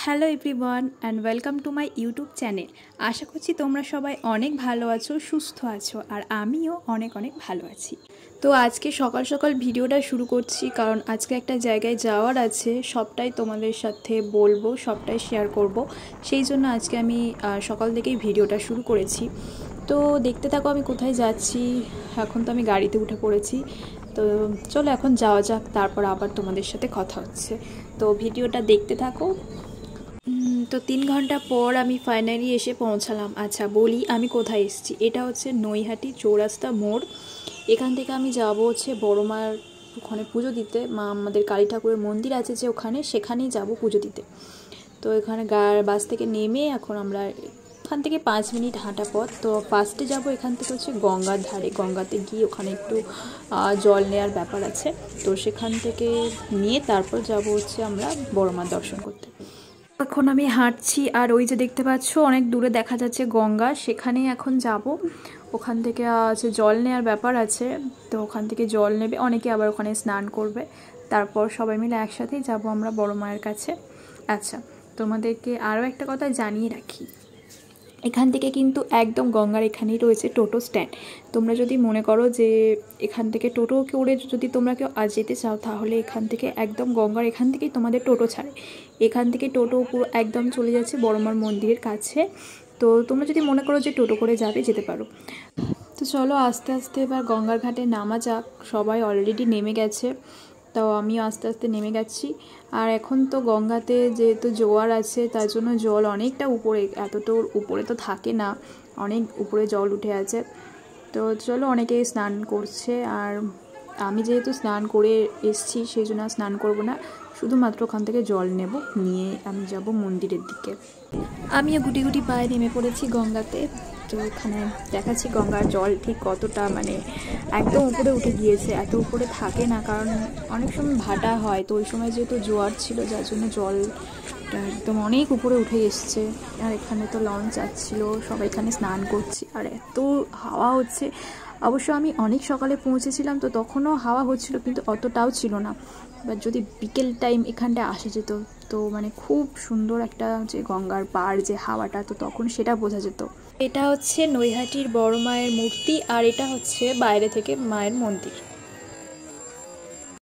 Hello everyone and welcome to my YouTube channel. আশা করছি তোমরা সবাই অনেক ভালো আছো, সুস্থ আছো, আর আমিও অনেক ভালো আছি। তো আজকে সকাল সকাল ভিডিওটা শুরু করছি, কারণ আজকে একটা জায়গায় যাওয়ার আছে, সবটাই তোমাদের সাথে বলবো, সবটাই শেয়ার করব। সেই জন্য আজকে আমি সকাল থেকেই ভিডিওটা শুরু করেছি। তো দেখতে থাকো আমি কোথায় যাচ্ছি। এখন তো আমি গাড়িতে উঠে পড়েছি, তো চলো এখন যাওয়া যাক, তারপর আবার তোমাদের সাথে কথা হচ্ছে। তো ভিডিওটা দেখতে থাকো। তো 3 ঘন্টা পর আমি ফাইনালি এসে পৌঁছালাম। আচ্ছা বলি আমি কোথায় এসেছি। এটা হচ্ছে নৈহাটি চৌরাস্তা মোড়। এখান থেকে আমি যাব হচ্ছে বড় মার ওখানে পুজো দিতে। মা আমাদের কালী ঠাকুরের মন্দির আছে যে ওখানে, সেখানেই যাব পুজো দিতে। তো এখানে বাস থেকে নেমে এখন আমরা এখান থেকে 5 মিনিট হাঁটা পথ। তো ফার্স্টে যাব এখান থেকে হচ্ছে গঙ্গার ধারে, গঙ্গাতে গিয়ে ওখানে একটু জল নেওয়ার ব্যাপার আছে। তো সেখান থেকে নিয়ে তারপর যাব হচ্ছে আমরা বড় মার দর্শন করতে। এখন আমি হাঁটছি, আর ওই যে দেখতে পাচ্ছ অনেক দূরে দেখা যাচ্ছে গঙ্গা, সেখানেই এখন যাব। ওখান থেকে আছে জল নেওয়ার ব্যাপার আছে, তো ওখান থেকে জল নেবে অনেকে, আবার ওখানে স্নান করবে। তারপর সবাই মিলে একসাথেই যাব আমরা বড় মায়ের কাছে। আচ্ছা তোমাদেরকে আরও একটা কথা জানিয়ে রাখি, এখান থেকে কিন্তু একদম গঙ্গার এখানেই রয়েছে টোটো স্ট্যান্ড। তোমরা যদি মনে করো যে এখান থেকে টোটো করে যদি তোমরা কেউ আজ যেতে চাও, তাহলে এখান থেকে একদম গঙ্গার এখান থেকেই তোমাদের টোটো ছাড়ে। এখান থেকে টোটো পুরো একদম চলে যাচ্ছে বড়মার মন্দিরের কাছে। তো তোমরা যদি মনে করো যে টোটো করে যাবে, যেতে পারো। তো চলো আস্তে আস্তে এবার গঙ্গার ঘাটে নামা যাক। সবাই অলরেডি নেমে গেছে, তো আমিও আস্তে আস্তে নেমে গেছি। আর এখন তো গঙ্গাতে যেহেতু জোয়ার আছে, তার জন্য জল অনেকটা উপরে, এতটা উপরে তো থাকে না, অনেক উপরে জল উঠে আছে। তো চলো অনেকে স্নান করছে, আর আমি যেহেতু স্নান করে এসছি সেই জন্য স্নান করব না, শুধুমাত্র ওখান থেকে জল নেব, নিয়ে আমি যাব মন্দিরের দিকে। আমিও গুটি গুটি পায়ে নেমে পড়েছি গঙ্গাতে। তো এখানে দেখাচ্ছি গঙ্গার জল ঠিক কতটা, মানে একদম উপরে উঠে গিয়েছে, এত উপরে থাকে না, কারণ অনেক সময় ভাটা হয়। তো ওই সময় যেহেতু জোয়ার ছিল, যার জন্য জলটা একদম অনেক উপরে উঠে এসছে। আর এখানে তো লঞ্চ যাচ্ছিলো, সবাই এখানে স্নান করছি, আর এত হাওয়া হচ্ছে। অবশ্য আমি অনেক সকালে পৌঁছেছিলাম, তো তখনও হাওয়া হচ্ছিল, কিন্তু অতটাও ছিল না। এবার যদি বিকেল টাইম এখানটায় আসা যেত, তো মানে খুব সুন্দর একটা যে গঙ্গার পাড় যে হাওয়াটা, তো তখন সেটা বোঝা যেত। এটা হচ্ছে নৈহাটির বড় মায়ের মূর্তি, আর এটা হচ্ছে বাইরে থেকে মায়ের মন্দির।